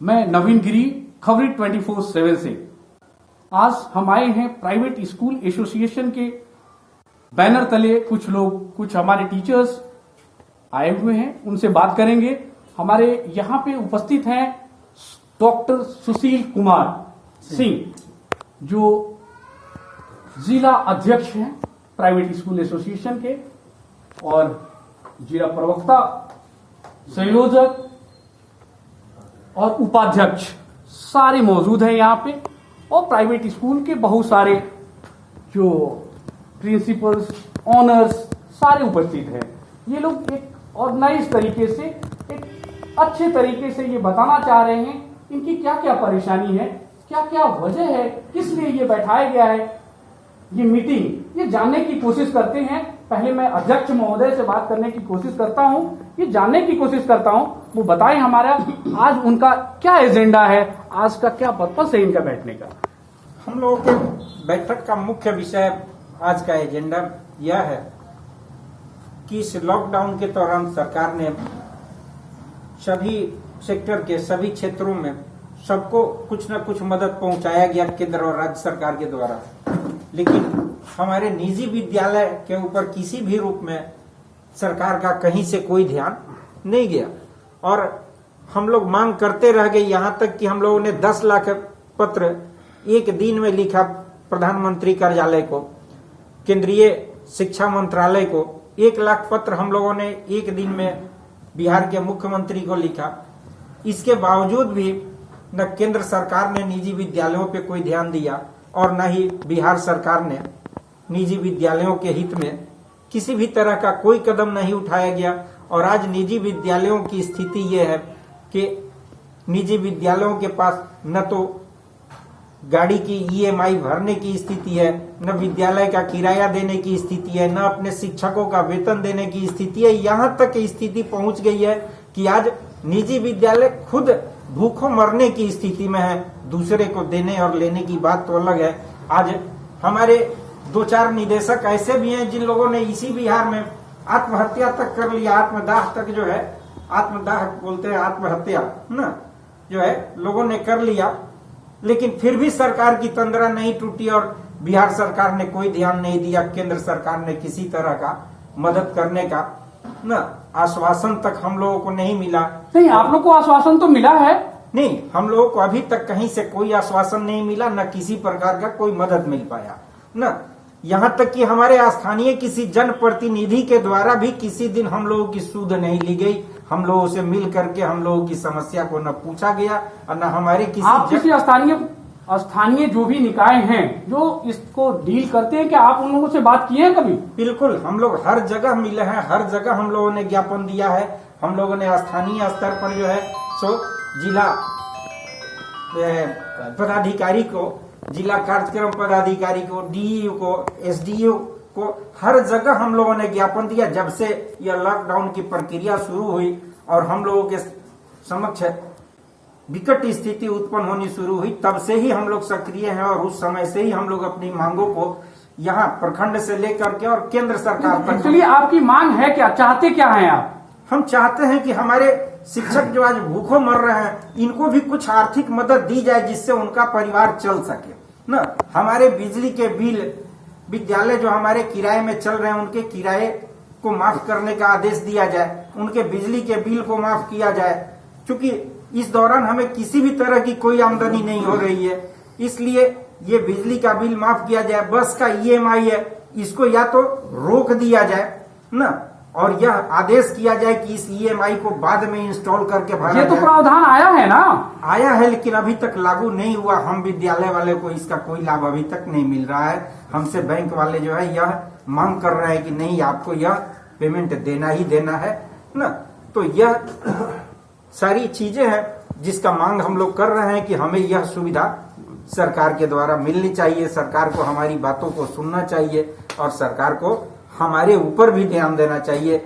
मैं नवीन गिरी, खबरी 24/7 से। आज हम आए हैं प्राइवेट स्कूल एसोसिएशन के बैनर तले। कुछ लोग, कुछ हमारे टीचर्स आए हुए हैं, उनसे बात करेंगे। हमारे यहाँ पे उपस्थित हैं डॉक्टर सुशील कुमार सिंह, जो जिला अध्यक्ष हैं प्राइवेट स्कूल एसोसिएशन के, और जिला प्रवक्ता, संयोजक और उपाध्यक्ष सारे मौजूद हैं यहाँ पे। और प्राइवेट स्कूल के बहुत सारे जो प्रिंसिपल्स, ऑनर्स सारे उपस्थित हैं। ये लोग एक ऑर्गेनाइज तरीके से, एक अच्छे तरीके से ये बताना चाह रहे हैं इनकी क्या क्या परेशानी है, क्या क्या वजह है, किस लिए ये बैठाया गया है ये मीटिंग, ये जानने की कोशिश करते हैं। पहले मैं अध्यक्ष महोदय से बात करने की कोशिश करता हूं, ये जानने की कोशिश करता हूं वो बताएं हमारा आज उनका क्या एजेंडा है, आज का क्या पर्पस है इनका बैठने का। हम लोगों के बैठक का मुख्य विषय, आज का एजेंडा यह है कि इस लॉकडाउन के दौरान सरकार ने सभी सेक्टर के सभी क्षेत्रों में सबको कुछ न कुछ मदद पहुंचाया गया केंद्र और राज्य सरकार के द्वारा, लेकिन हमारे निजी विद्यालय के ऊपर किसी भी रूप में सरकार का कहीं से कोई ध्यान नहीं गया। और हम लोग मांग करते रह गए, यहाँ तक कि हम लोगों ने 10 लाख पत्र एक दिन में लिखा प्रधानमंत्री कार्यालय को, केंद्रीय शिक्षा मंत्रालय को। 1 लाख पत्र हम लोगों ने एक दिन में बिहार के मुख्यमंत्री को लिखा। इसके बावजूद भी न केंद्र सरकार ने निजी विद्यालयों पे कोई ध्यान दिया और न ही बिहार सरकार ने निजी विद्यालयों के हित में किसी भी तरह का कोई कदम नहीं उठाया गया। और आज निजी विद्यालयों की स्थिति ये है कि निजी विद्यालयों के पास न तो गाड़ी की ईएमआई भरने की स्थिति है, न विद्यालय का किराया देने की स्थिति है, न अपने शिक्षकों का वेतन देने की स्थिति है। यहाँ तक स्थिति पहुंच गई है कि आज निजी विद्यालय खुद भूखों मरने की स्थिति में है। दूसरे को देने और लेने की बात तो अलग है। आज हमारे 2-4 निदेशक ऐसे भी हैं जिन लोगों ने इसी बिहार में आत्महत्या तक कर लिया, आत्मदाह तक जो है, आत्मदाह बोलते हैं आत्महत्या ना, जो है लोगों ने कर लिया। लेकिन फिर भी सरकार की तंद्रा नहीं टूटी और बिहार सरकार ने कोई ध्यान नहीं दिया, केंद्र सरकार ने किसी तरह का मदद करने का ना आश्वासन तक हम लोगों को नहीं मिला। नहीं, आप लोग को आश्वासन तो मिला है? नहीं, हम लोगों को अभी तक कहीं से कोई आश्वासन नहीं मिला, न किसी प्रकार का कोई मदद मिल पाया न। यहाँ तक कि हमारे स्थानीय किसी जनप्रतिनिधि के द्वारा भी किसी दिन हम लोगों की सुध नहीं ली गई। हम लोगों से मिल करके हम लोगों की समस्या को न पूछा गया और न हमारे किसी आप किसी स्थानीय जो भी निकाय हैं जो इसको डील करते हैं, क्या आप उन लोगों से बात किए हैं कभी? बिल्कुल, हम लोग हर जगह मिले हैं, हर जगह हम लोगों ने ज्ञापन दिया है। हम लोगों ने स्थानीय स्तर पर जो है सो जिला पदाधिकारी को, जिला कार्यक्रम पदाधिकारी को, डीईओ को, एसडीओ को, हर जगह हम लोगों ने ज्ञापन दिया। जब से यह लॉकडाउन की प्रक्रिया शुरू हुई और हम लोगों के समक्ष विकट स्थिति उत्पन्न होनी शुरू हुई, तब से ही हम लोग सक्रिय हैं और उस समय से ही हम लोग अपनी मांगों को यहाँ प्रखंड से लेकर के और केंद्र सरकार तक। एक्चुअली आपकी मांग है क्या, चाहते क्या हैं आप? हम चाहते हैं कि हमारे शिक्षक जो आज भूखों मर रहे हैं, इनको भी कुछ आर्थिक मदद दी जाए जिससे उनका परिवार चल सके न। हमारे बिजली के बिल, विद्यालय जो हमारे किराए में चल रहे हैं, उनके किराए को माफ करने का आदेश दिया जाए, उनके बिजली के बिल को माफ किया जाए। क्योंकि इस दौरान हमें किसी भी तरह की कोई आमदनी नहीं हो रही है, इसलिए ये बिजली का बिल माफ किया जाए। बस का ईएमआई है, इसको या तो रोक दिया जाए न, और यह आदेश किया जाए कि इस ईएमआई को बाद में इंस्टॉल करके भरा जाए। ये तो प्रावधान आया है ना? आया है, लेकिन अभी तक लागू नहीं हुआ। हम विद्यालय वाले को इसका कोई लाभ अभी तक नहीं मिल रहा है। हमसे बैंक वाले जो है यह मांग कर रहे हैं कि नहीं, आपको यह पेमेंट देना ही देना है ना। तो यह सारी चीजें हैं जिसका मांग हम लोग कर रहे हैं कि हमें यह सुविधा सरकार के द्वारा मिलनी चाहिए। सरकार को हमारी बातों को सुनना चाहिए और सरकार को हमारे ऊपर भी ध्यान देना चाहिए।